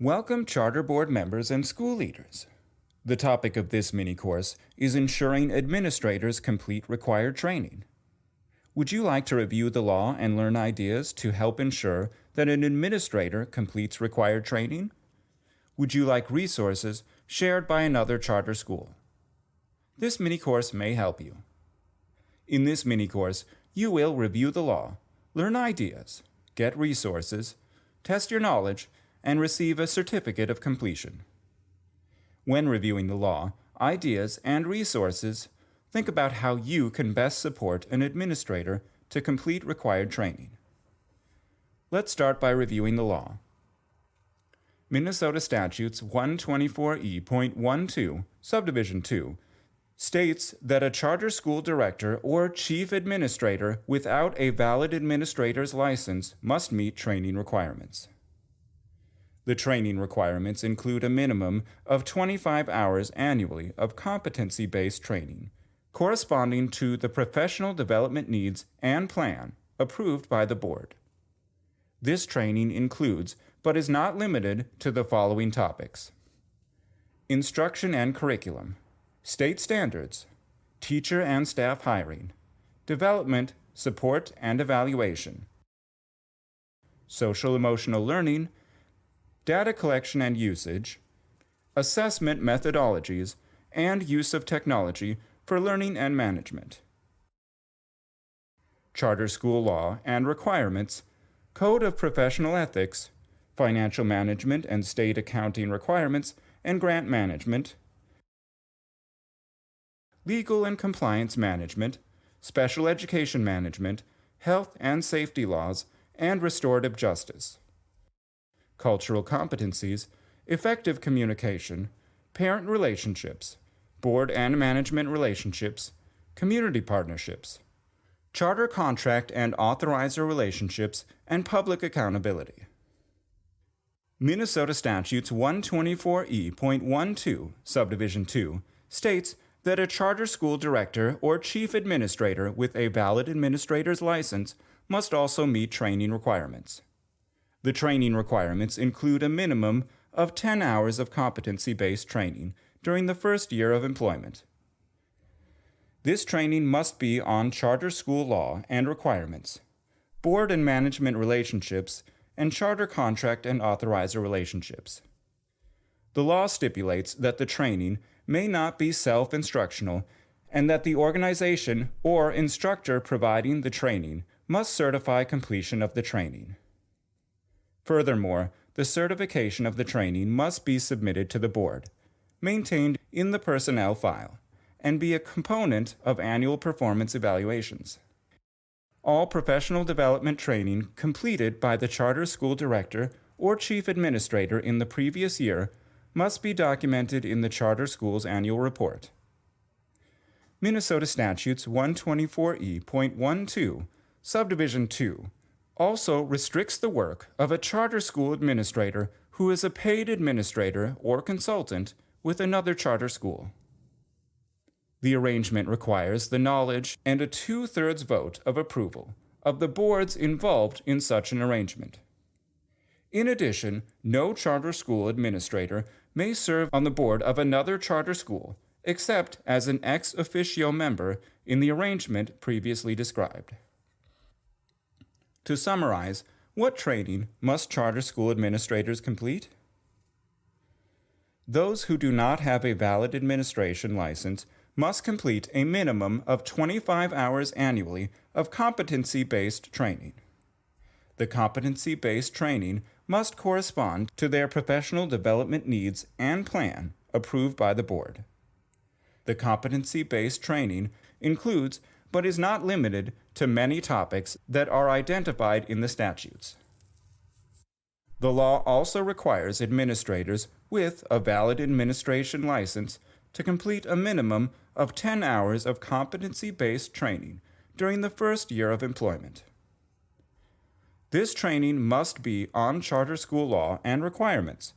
Welcome Charter Board members and school leaders. The topic of this mini-course is ensuring administrators complete required training. Would you like to review the law and learn ideas to help ensure that an administrator completes required training? Would you like resources shared by another charter school? This mini-course may help you. In this mini-course, you will review the law, learn ideas, get resources, test your knowledge, and receive a certificate of completion. When reviewing the law, ideas, and resources, think about how you can best support an administrator to complete required training. Let's start by reviewing the law. Minnesota Statutes 124E.12, Subdivision 2, states that a charter school director or chief administrator without a valid administrator's license must meet training requirements. The training requirements include a minimum of 25 hours annually of competency-based training, corresponding to the professional development needs and plan approved by the board. This training includes, but is not limited to, the following topics: instruction and curriculum, state standards, teacher and staff hiring, development, support and evaluation, social-emotional learning, data collection and usage, assessment methodologies, and use of technology for learning and management. Charter school law and requirements, code of professional ethics, financial management and state accounting requirements and grant management, legal and compliance management, special education management, health and safety laws, and restorative justice. Cultural competencies, effective communication, parent relationships, board and management relationships, community partnerships, charter contract and authorizer relationships, and public accountability. Minnesota Statutes 124E.12, Subdivision 2, states that a charter school director or chief administrator with a valid administrator's license must also meet training requirements. The training requirements include a minimum of 10 hours of competency-based training during the first year of employment. This training must be on charter school law and requirements, board and management relationships, and charter contract and authorizer relationships. The law stipulates that the training may not be self-instructional and that the organization or instructor providing the training must certify completion of the training. Furthermore, the certification of the training must be submitted to the board, maintained in the personnel file, and be a component of annual performance evaluations. All professional development training completed by the charter school director or chief administrator in the previous year must be documented in the charter school's annual report. Minnesota Statutes 124E.12, Subdivision 2, also restricts the work of a charter school administrator who is a paid administrator or consultant with another charter school. The arrangement requires the knowledge and a 2/3 vote of approval of the boards involved in such an arrangement. In addition, no charter school administrator may serve on the board of another charter school except as an ex officio member in the arrangement previously described. To summarize, what training must charter school administrators complete? Those who do not have a valid administration license must complete a minimum of 25 hours annually of competency-based training. The competency-based training must correspond to their professional development needs and plan approved by the board. The competency-based training includes, but is not limited to, many topics that are identified in the statutes. The law also requires administrators with a valid administration license to complete a minimum of 10 hours of competency-based training during the first year of employment. This training must be on charter school law and requirements,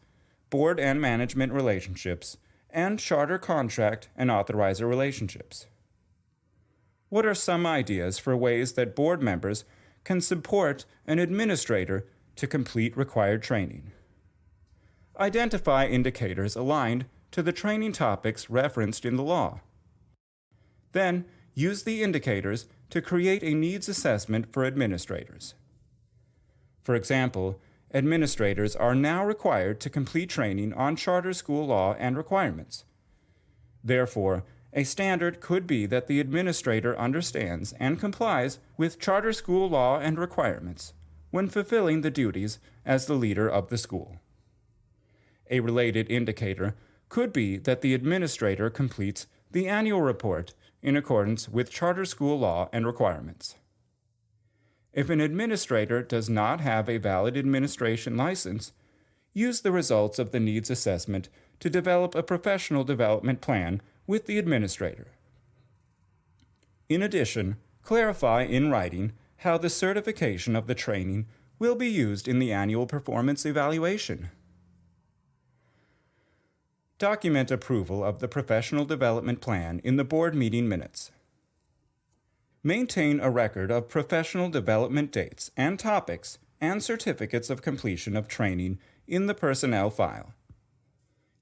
board and management relationships, and charter contract and authorizer relationships. What are some ideas for ways that board members can support an administrator to complete required training? Identify indicators aligned to the training topics referenced in the law. Then, use the indicators to create a needs assessment for administrators. For example, administrators are now required to complete training on charter school law and requirements. Therefore, a standard could be that the administrator understands and complies with charter school law and requirements when fulfilling the duties as the leader of the school. A related indicator could be that the administrator completes the annual report in accordance with charter school law and requirements. If an administrator does not have a valid administration license, use the results of the needs assessment to develop a professional development plan with the administrator. In addition, clarify in writing how the certification of the training will be used in the annual performance evaluation. Document approval of the professional development plan in the board meeting minutes. Maintain a record of professional development dates and topics and certificates of completion of training in the personnel file.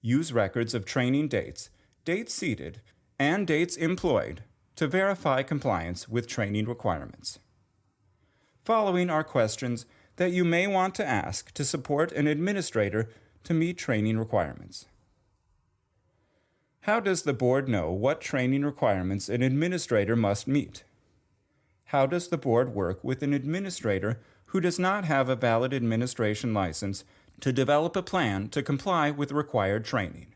Use records of training dates, dates seated, and dates employed to verify compliance with training requirements. Following are questions that you may want to ask to support an administrator to meet training requirements. How does the board know what training requirements an administrator must meet? How does the board work with an administrator who does not have a valid administration license to develop a plan to comply with required training?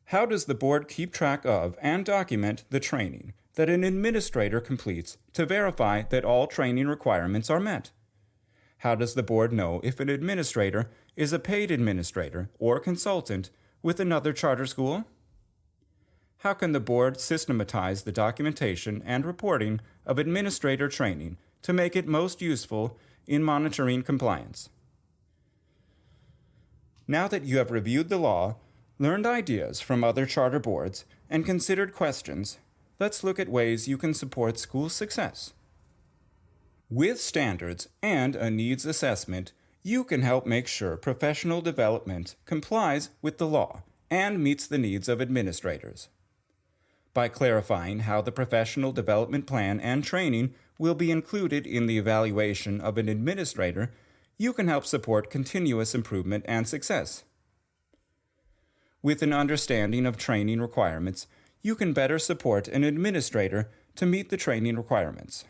How does the board keep track of and document the training that an administrator completes to verify that all training requirements are met? How does the board know if an administrator is a paid administrator or consultant with another charter school? How can the board systematize the documentation and reporting of administrator training to make it most useful in monitoring compliance? Now that you have reviewed the law, learned ideas from other charter boards, and considered questions, let's look at ways you can support school success. With standards and a needs assessment, you can help make sure professional development complies with the law and meets the needs of administrators. By clarifying how the professional development plan and training will be included in the evaluation of an administrator, you can help support continuous improvement and success. With an understanding of training requirements, you can better support an administrator to meet the training requirements.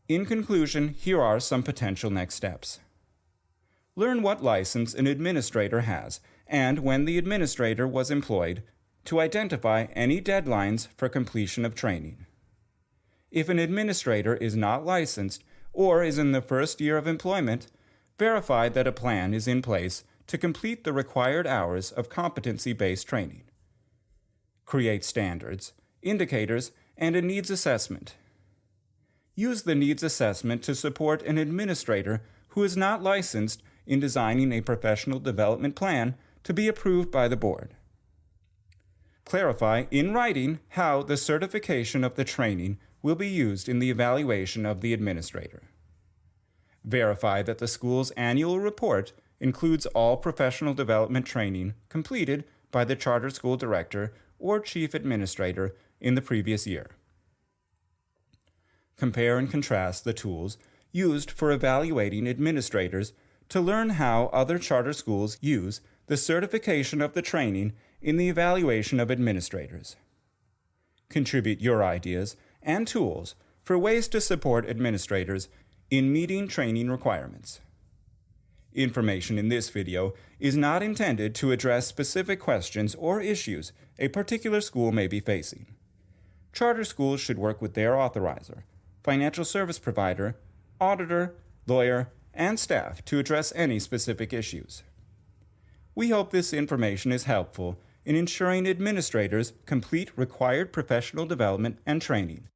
In conclusion, here are some potential next steps. Learn what license an administrator has and when the administrator was employed to identify any deadlines for completion of training. If an administrator is not licensed or is in the first year of employment, verify that a plan is in place to complete the required hours of competency-based training. Create standards, indicators, and a needs assessment. Use the needs assessment to support an administrator who is not licensed in designing a professional development plan to be approved by the board. Clarify in writing how the certification of the training will be used in the evaluation of the administrator. Verify that the school's annual report includes all professional development training completed by the charter school director or chief administrator in the previous year. Compare and contrast the tools used for evaluating administrators to learn how other charter schools use the certification of the training in the evaluation of administrators. Contribute your ideas and tools for ways to support administrators in meeting training requirements. Information in this video is not intended to address specific questions or issues a particular school may be facing. Charter schools should work with their authorizer, financial service provider, auditor, lawyer, and staff to address any specific issues. We hope this information is helpful in ensuring administrators complete required professional development and training.